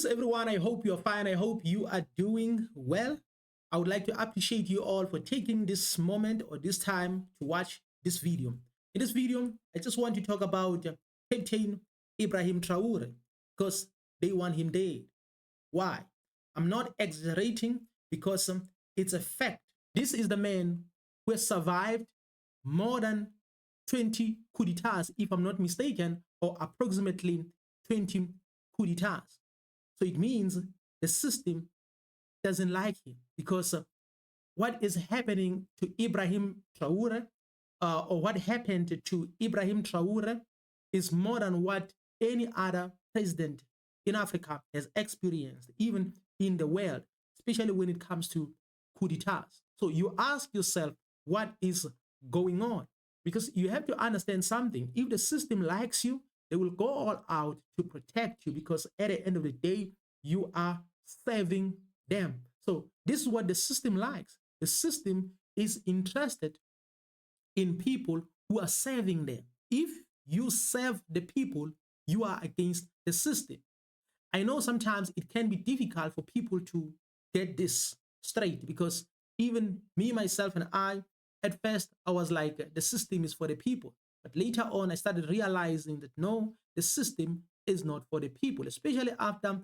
Greetings, everyone. I hope you're fine. I hope you are doing well. I would like to appreciate you all for taking this moment or this time to watch this video. In this video, I just want to talk about Captain Ibrahim Traore because they want him dead. Why? I'm not exaggerating because it's a fact. This is the man who has survived more than 20 coup d'etats, if I'm not mistaken, or approximately 20 coup d'etats. So it means the system doesn't like him because what is happening to Ibrahim Traore or what happened to Ibrahim Traore is more than what any other president in Africa has experienced, even in the world, especially when it comes to coup d'etats. So you ask yourself, what is going on? Because you have to understand something. If the system likes you, they will go all out to protect you because at the end of the day, you are serving them. So this is what the system likes. The system is interested in people who are serving them. If you serve the people, you are against the system. I know sometimes it can be difficult for people to get this straight because even me, myself, and I, at first, I was like, the system is for the people. But later on, I started realizing that no, the system is not for the people, especially after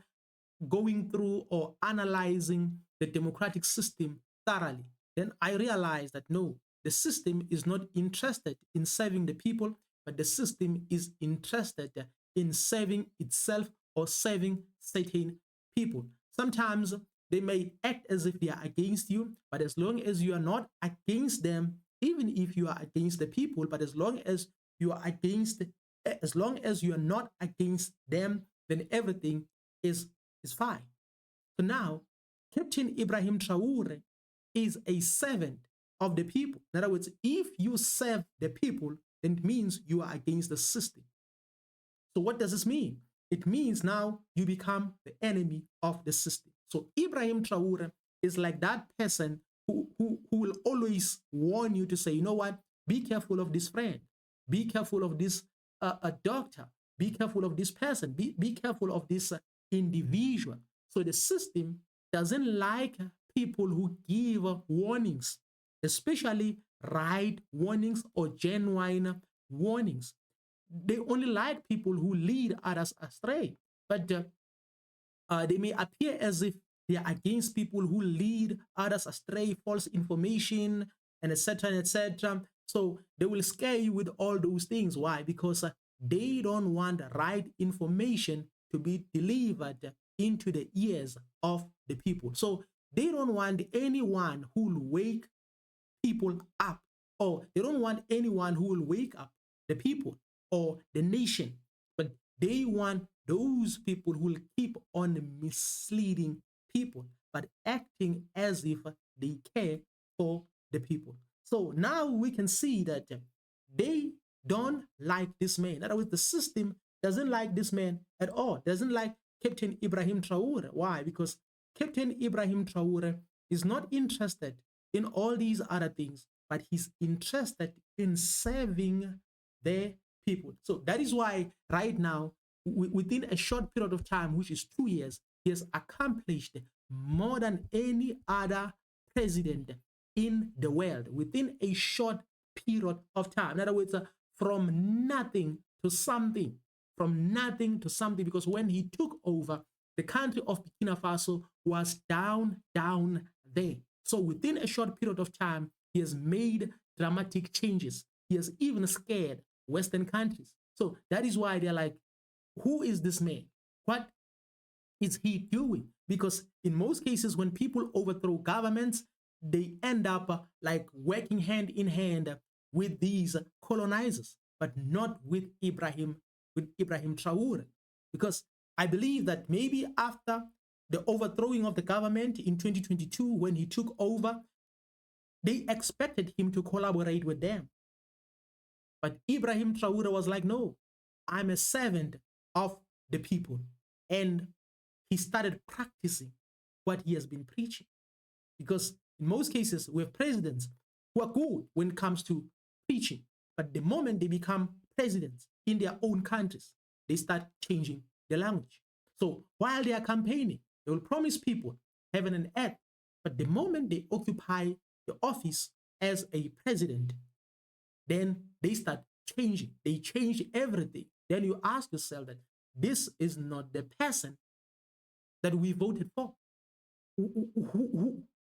going through or analyzing the democratic system thoroughly. Then I realized that no, the system is not interested in serving the people, but the system is interested in serving itself or serving certain people. Sometimes they may act as if they are against you, but as long as you are not against them, even if you are against the people, but as long as you are against, as long as you are not against them, then everything is fine. So now, Captain Ibrahim Traore is a servant of the people. In other words, if you serve the people, then it means you are against the system. So what does this mean? It means now you become the enemy of the system. So Ibrahim Traore is like that person who will always warn you to say, you know what, be careful of this friend, be careful of this doctor, be careful of this person, be careful of this individual. So the system doesn't like people who give warnings, especially right warnings or genuine warnings. They only like people who lead others astray, but they may appear as if they are against people who lead others astray, false information, and etc. and etc. So they will scare you with all those things. Why? Because they don't want right information to be delivered into the ears of the people. So they don't want anyone who will wake people up, or they don't want anyone who will wake up the people or the nation, but they want those people who will keep on misleading people, but acting as if they care for the people. So now we can see that they don't like this man. In other words, the system doesn't like this man at all, doesn't like Captain Ibrahim Traore. Why? Because Captain Ibrahim Traore is not interested in all these other things, but he's interested in serving their people. So that is why right now, within a short period of time, which is 2 years, he has accomplished more than any other president in the world within a short period of time. In other words, from nothing to something, from nothing to something, because when he took over, the country of Burkina Faso was down there. So within a short period of time, he has made dramatic changes. He has even scared Western countries. So that is why they're like, who is this man? What is he doing? Because in most cases, when people overthrow governments, they end up like working hand in hand with these colonizers, but not with Ibrahim Traore. Because I believe that maybe after the overthrowing of the government in 2022, when he took over, they expected him to collaborate with them. But Ibrahim Traore was like, no, I'm a servant of the people. And he started practicing what he has been preaching. Because in most cases, we have presidents who are good when it comes to preaching. But the moment they become presidents in their own countries, they start changing the language. So while they are campaigning, they will promise people heaven and earth. But the moment they occupy the office as a president, then they start changing. They change everything. Then you ask yourself that this is not the person that we voted for.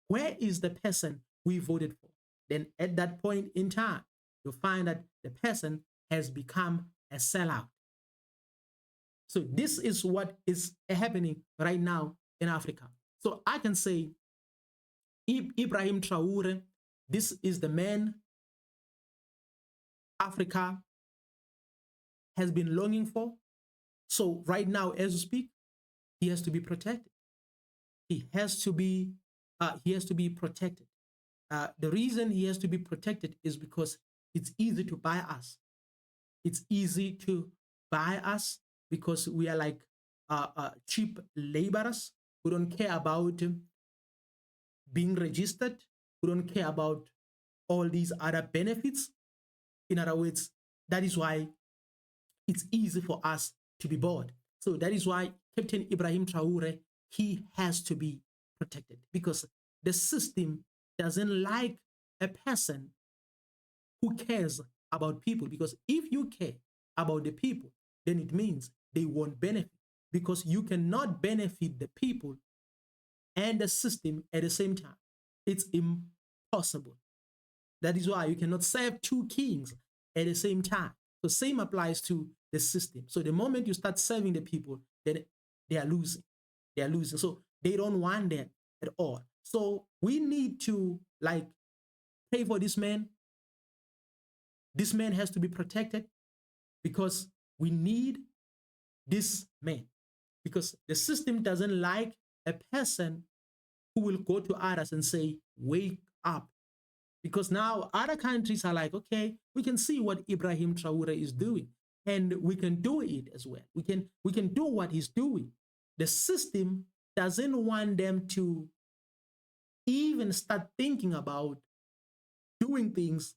Where is the person we voted for? Then at that point in time, you find that the person has become a sellout. So this is what is happening right now in Africa. So I can say Ibrahim Traore, this is the man Africa has been longing for. So right now, as we speak, he has to be protected. He has to be protected. The reason he has to be protected is because it's easy to buy us. It's easy to buy us because we are like cheap laborers who don't care about being registered, who don't care about all these other benefits. In other words, that is why it's easy for us to be bought. So that is why Captain Ibrahim Traore, he has to be protected because the system doesn't like a person who cares about people. Because if you care about the people, then it means they won't benefit, because you cannot benefit the people and the system at the same time. It's impossible. That is why you cannot serve two kings at the same time. The same applies to the system. So the moment you start serving the people, then they are losing. They are losing. So they don't want that at all. So we need to like pray for this man. This man has to be protected because we need this man. Because the system doesn't like a person who will go to others and say, wake up. Because now other countries are like, okay, we can see what Ibrahim Traore is doing, and we can do it as well. We can do what he's doing. The system doesn't want them to even start thinking about doing things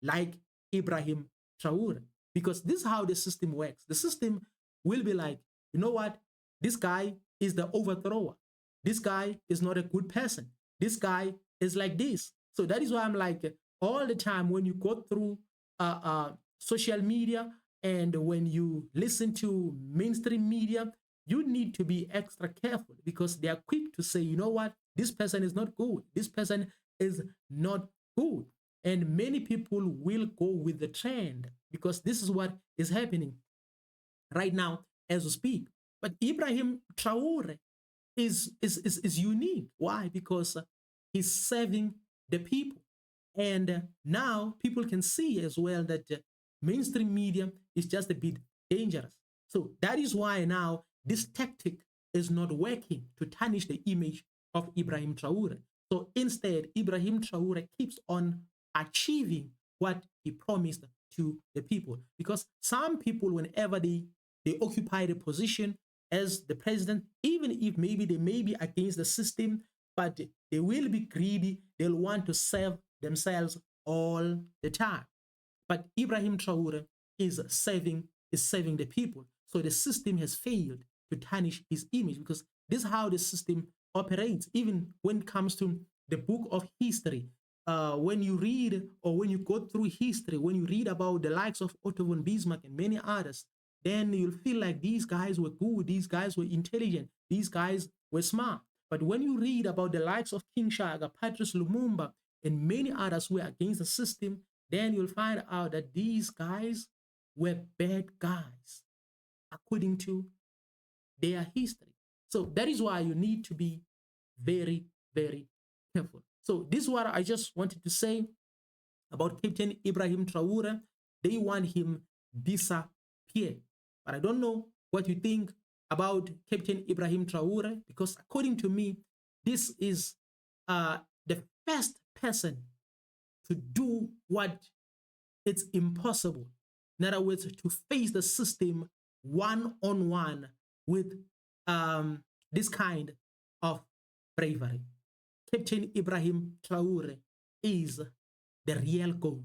like Ibrahim Traore, because this is how the system works. The system will be like, you know what? This guy is the overthrower. This guy is not a good person. This guy is like this. So that is why I'm like, all the time when you go through social media and when you listen to mainstream media, you need to be extra careful because they are quick to say, you know what, this person is not good. This person is not good. And many people will go with the trend because this is what is happening right now as we speak. But Ibrahim Traore is unique. Why? Because he's serving the people. And now people can see as well that mainstream media is just a bit dangerous. So that is why now this tactic is not working to tarnish the image of Ibrahim Traore. So instead, Ibrahim Traore keeps on achieving what he promised to the people. Because some people, whenever they occupy the position as the president, even if maybe they may be against the system, but they will be greedy. They'll want to serve themselves all the time. But Ibrahim Traore is serving the people. So the system has failed to tarnish his image because this is how the system operates. Even when it comes to the book of history, when you read or when you go through history, when you read about the likes of Otto von Bismarck and many others, then you'll feel like these guys were good, these guys were intelligent, these guys were smart. But when you read about the likes of King Shaka, Patrice Lumumba, and many others who were against the system, then you'll find out that these guys were bad guys, according to their history. So that is why you need to be very, very careful. So this is what I just wanted to say about Captain Ibrahim Traore. They want him disappear. But I don't know what you think about Captain Ibrahim Traore, because according to me, this is the first person to do what it's impossible. In other words, to face the system one-on-one with this kind of bravery. Captain Ibrahim Traore is the real goat.